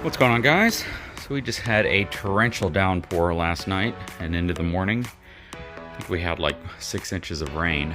What's going on, guys? So we just had a torrential downpour last night and into the morning. I think we had like 6 inches of rain.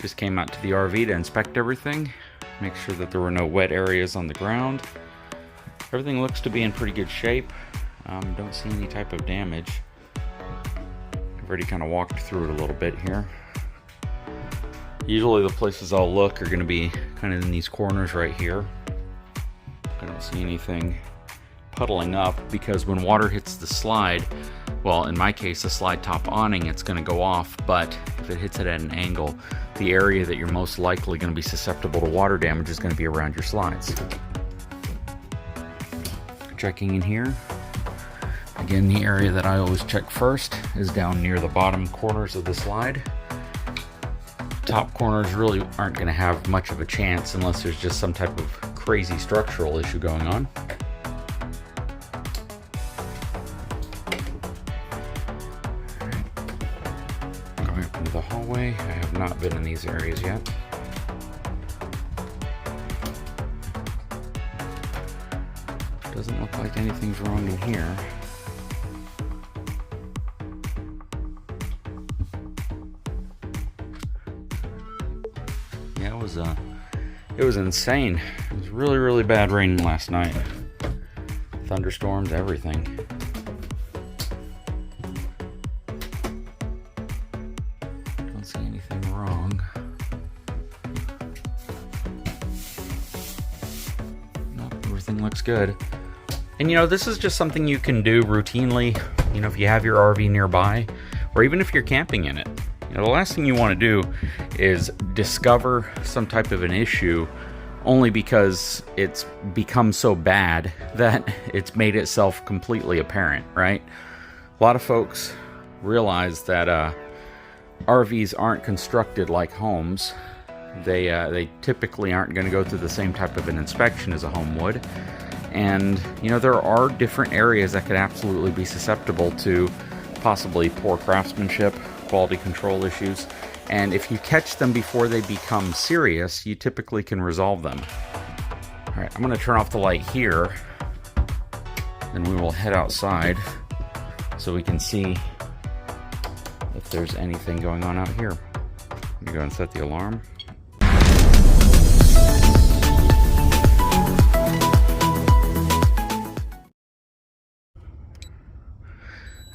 Just came out to the RV to inspect everything, make sure that there were no wet areas on the ground. Everything looks to be in pretty good shape. Don't see any type of damage. I've already kind of walked through it a little bit here. Usually the places I'll look are going to be kind of in these corners right here. I don't see anything puddling up because when water hits the slide, well, in my case, the slide top awning, it's going to go off, but if it hits it at an angle, the area that you're most likely going to be susceptible to water damage is going to be around your slides. Checking in here. Again, the area that I always check first is down near the bottom corners of the slide. Top corners really aren't going to have much of a chance unless there's just some type of crazy structural issue going on. Going up into the hallway. I have not been in these areas yet. Doesn't look like anything's wrong in here. Yeah, it was insane. It was really bad rain last night. Thunderstorms, everything. Don't see anything wrong. Nope, everything looks good. And this is just something you can do routinely, if you have your RV nearby, or even if you're camping in it. The last thing you want to do is discover some type of an issue only because it's become so bad that it's made itself completely apparent, right? A lot of folks realize that RVs aren't constructed like homes. They typically aren't going to go through the same type of an inspection as a home would. And, there are different areas that could absolutely be susceptible to possibly poor craftsmanship, quality control issues, and if you catch them before they become serious, you typically can resolve them. All right, I'm going to turn off the light here, and we will head outside so we can see if there's anything going on out here. Let me go and set the alarm.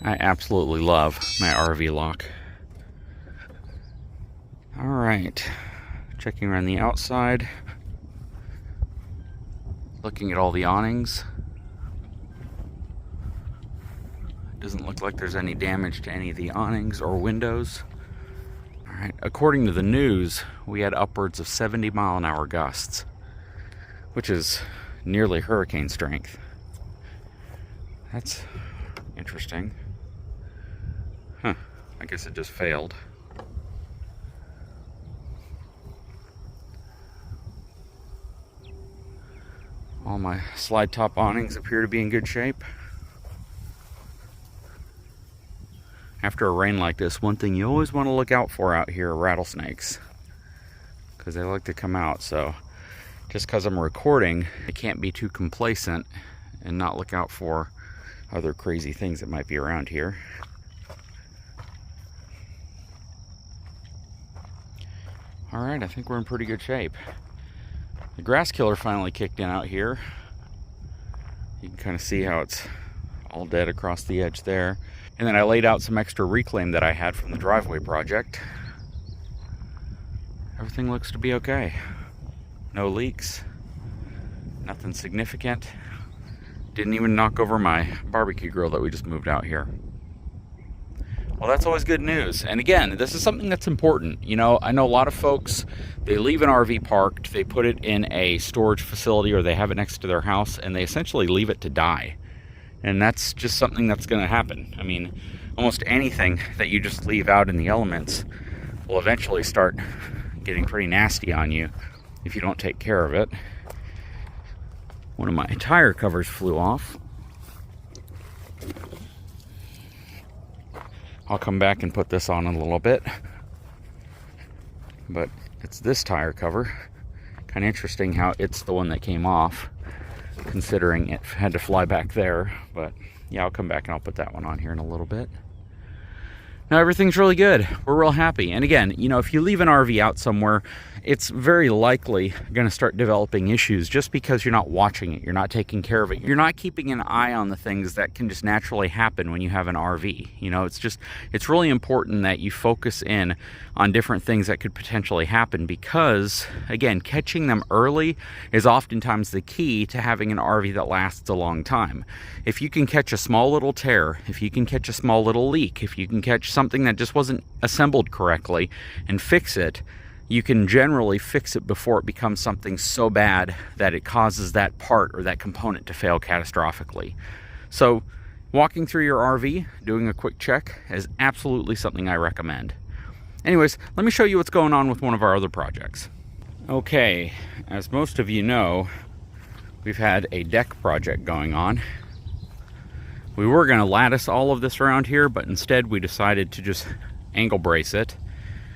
I absolutely love my RV lock. All right, checking around the outside, looking at all the awnings. Doesn't look like there's any damage to any of the awnings or windows. All right, according to the news, we had upwards of 70-mile-an-hour gusts, which is nearly hurricane strength. That's interesting. Huh, I guess it just failed. All my slide top awnings appear to be in good shape. After a rain like this, one thing you always want to look out for out here are rattlesnakes, because they like to come out. So just because I'm recording, I can't be too complacent and not look out for other crazy things that might be around here. All right, I think we're in pretty good shape. The grass killer finally kicked in out here. You can kind of see how it's all dead across the edge there. And then I laid out some extra reclaim that I had from the driveway project. Everything looks to be okay. No leaks, nothing significant. Didn't even knock over my barbecue grill that we just moved out here. Well, that's always good news. And again, this is something that's important. I know a lot of folks, they leave an RV parked, they put it in a storage facility, or they have it next to their house, and they essentially leave it to die. And that's just something that's going to happen. I mean, almost anything that you just leave out in the elements will eventually start getting pretty nasty on you if you don't take care of it. One of my tire covers flew off. I'll come back and put this on in a little bit. But it's this tire cover. Kind of interesting how it's the one that came off. considering it had to fly back there. But yeah, I'll come back and I'll put that one on here in a little bit. Now everything's really good. We're real happy. And again, you know, if you leave an RV out somewhere, it's very likely going to start developing issues just because you're not watching it, you're not taking care of it, you're not keeping an eye on the things that can just naturally happen when you have an RV. You know, it's really important that you focus in on different things that could potentially happen, because again, catching them early is oftentimes the key to having an RV that lasts a long time. If you can catch a small little tear, if you can catch a small little leak, if you can catch something that just wasn't assembled correctly and fix it, you can generally fix it before it becomes something so bad that it causes that part or that component to fail catastrophically. So walking through your RV, doing a quick check is absolutely something I recommend. Anyways, let me show you what's going on with one of our other projects. Okay, as most of you know, we've had a deck project going on. We were going to lattice all of this around here, but instead we decided to just angle brace it.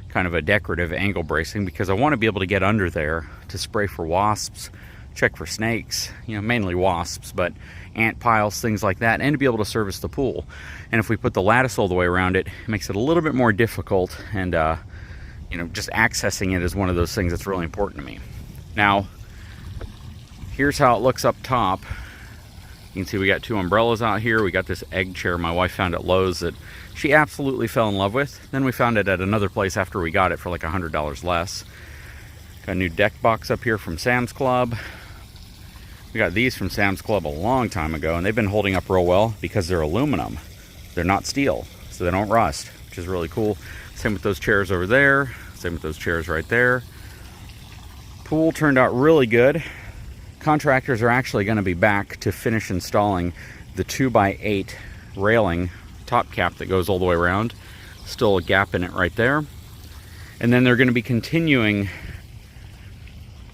Kind of a decorative angle bracing, because I want to be able to get under there to spray for wasps, check for snakes, you know, mainly wasps, but ant piles, things like that, and to be able to service the pool. And if we put the lattice all the way around it, it makes it a little bit more difficult, and you know, just accessing it is one of those things that's really important to me. Now, here's how it looks up top. You can see we got two umbrellas out here. We got this egg chair my wife found at Lowe's that she absolutely fell in love with. Then we found it at another place after we got it for like $100 less. Got a new deck box up here from Sam's Club. We got these from Sam's Club a long time ago, and they've been holding up real well because they're aluminum. They're not steel, so they don't rust, which is really cool. Same with those chairs over there. Same with those chairs right there. Pool turned out really good. Contractors are actually going to be back to finish installing the 2x8 railing top cap that goes all the way around. Still a gap in it right there. And then they're going to be continuing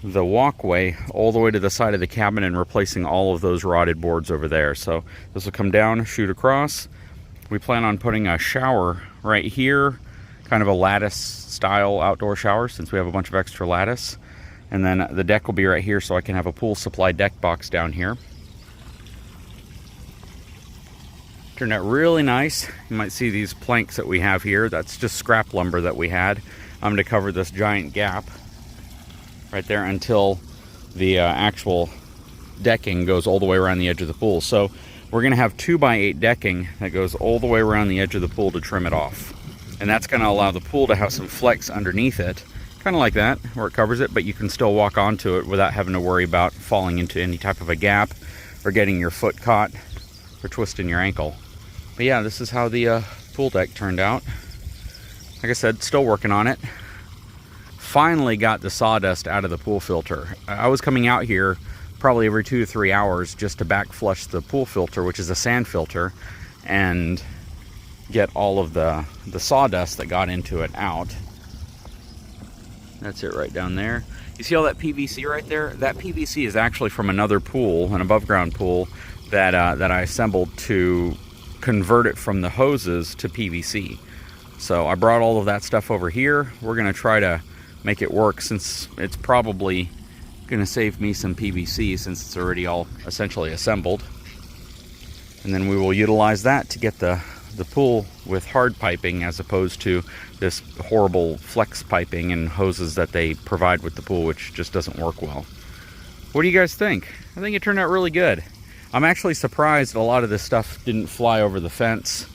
the walkway all the way to the side of the cabin and replacing all of those rotted boards over there. So this will come down, shoot across. We plan on putting a shower right here, kind of a lattice style outdoor shower, since we have a bunch of extra lattice. And then the deck will be right here, so I can have a pool supply deck box down here. Turned out really nice. You might see these planks that we have here. That's just scrap lumber that we had. I'm going to cover this giant gap right there until the actual decking goes all the way around the edge of the pool. So we're going to have 2x8 decking that goes all the way around the edge of the pool to trim it off. And that's going to allow the pool to have some flex underneath it. Kind of like that, where it covers it, but you can still walk onto it without having to worry about falling into any type of a gap or getting your foot caught or twisting your ankle. But yeah, this is how the pool deck turned out. Like I said, still working on it. Finally got the sawdust out of the pool filter. I was coming out here probably every 2 to 3 hours just to back flush the pool filter, which is a sand filter, and get all of the sawdust that got into it out. That's it right down there. You see all that PVC right there? That PVC is actually from another pool, an above ground pool, that I assembled to convert it from the hoses to PVC. So I brought all of that stuff over here. We're gonna try to make it work, since it's probably gonna save me some PVC since it's already all essentially assembled. And then we will utilize that to get the pool with hard piping, as opposed to this horrible flex piping and hoses that they provide with the pool, which just doesn't work well. What do you guys think? I think it turned out really good. I'm actually surprised a lot of this stuff didn't fly over the fence,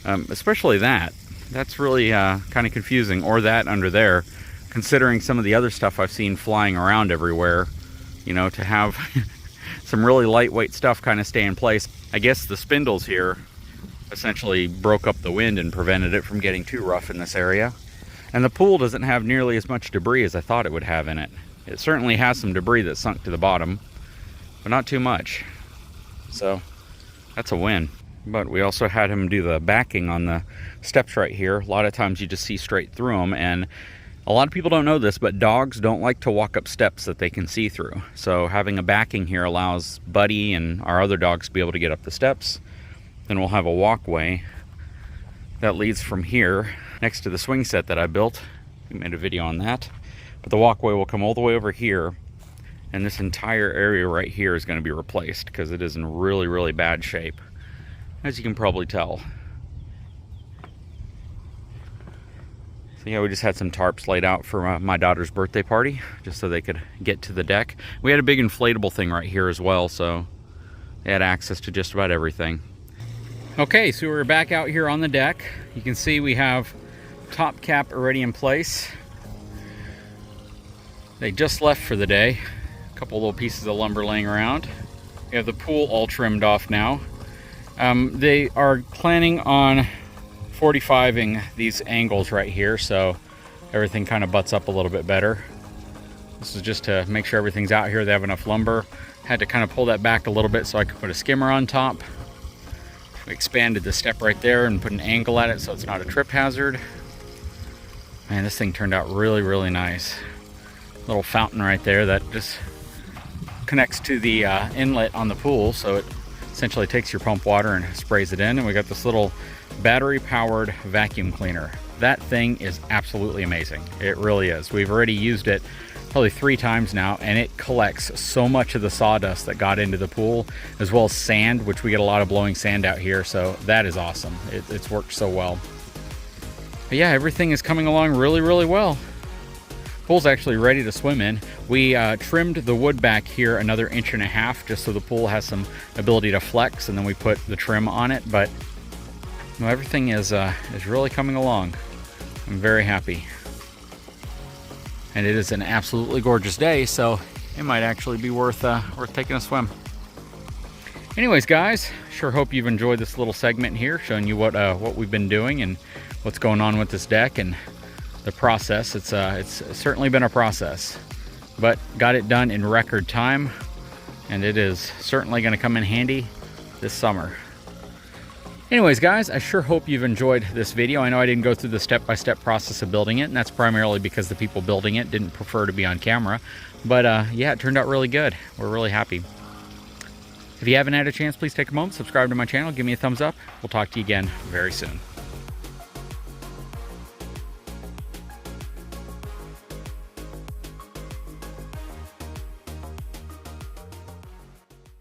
especially that. That's really kind of confusing, or that under there, considering some of the other stuff I've seen flying around everywhere. You know, to have some really lightweight stuff kind of stay in place. I guess the spindles here essentially broke up the wind and prevented it from getting too rough in this area. And the pool doesn't have nearly as much debris as I thought it would have in it. It certainly has some debris that sunk to the bottom, but not too much. So that's a win. But we also had him do the backing on the steps right here. A lot of times you just see straight through them, and a lot of people don't know this, but dogs don't like to walk up steps that they can see through. So having a backing here allows Buddy and our other dogs to be able to get up the steps. Then we'll have a walkway that leads from here next to the swing set that I built. We made a video on that. But the walkway will come all the way over here And this entire area right here is going to be replaced because it is in really, really bad shape, as you can probably tell. So yeah, we just had some tarps laid out for my daughter's birthday party, just so they could get to the deck. We had a big inflatable thing right here as well, so they had access to just about everything. Okay, so we're back out here on the deck. You can see we have top cap already in place. They just left for the day. A couple little pieces of lumber laying around. We have the pool all trimmed off now. They are planning on 45ing these angles right here, so everything kind of butts up a little bit better. This is just to make sure everything's out here. They have enough lumber. Had to kind of pull that back a little bit so I could put a skimmer on top. We expanded the step right there and put an angle at it so it's not a trip hazard. Man, this thing turned out really, really nice. Little fountain right there that just connects to the inlet on the pool, so it essentially takes your pump water and sprays it in. And we got this little battery powered vacuum cleaner. That thing is absolutely amazing. It really is. We've already used it probably 3 times now, and it collects so much of the sawdust that got into the pool, as well as sand, which we get a lot of blowing sand out here, so that is awesome. It's worked so well. But yeah, everything is coming along really, really well. Pool's actually ready to swim in. We trimmed the wood back here another 1.5 inches just so the pool has some ability to flex, and then we put the trim on it. But you know, everything is really coming along. I'm very happy. And it is an absolutely gorgeous day, so it might actually be worth taking a swim. Anyways, guys, sure hope you've enjoyed this little segment here, showing you what we've been doing and what's going on with this deck and the process. It's certainly been a process, but got it done in record time, and it is certainly going to come in handy this summer. Anyways, guys, I sure hope you've enjoyed this video. I know I didn't go through the step-by-step process of building it, and that's primarily because the people building it didn't prefer to be on camera. But yeah, it turned out really good. We're really happy. If you haven't had a chance, please take a moment, subscribe to my channel, give me a thumbs up. We'll talk to you again very soon.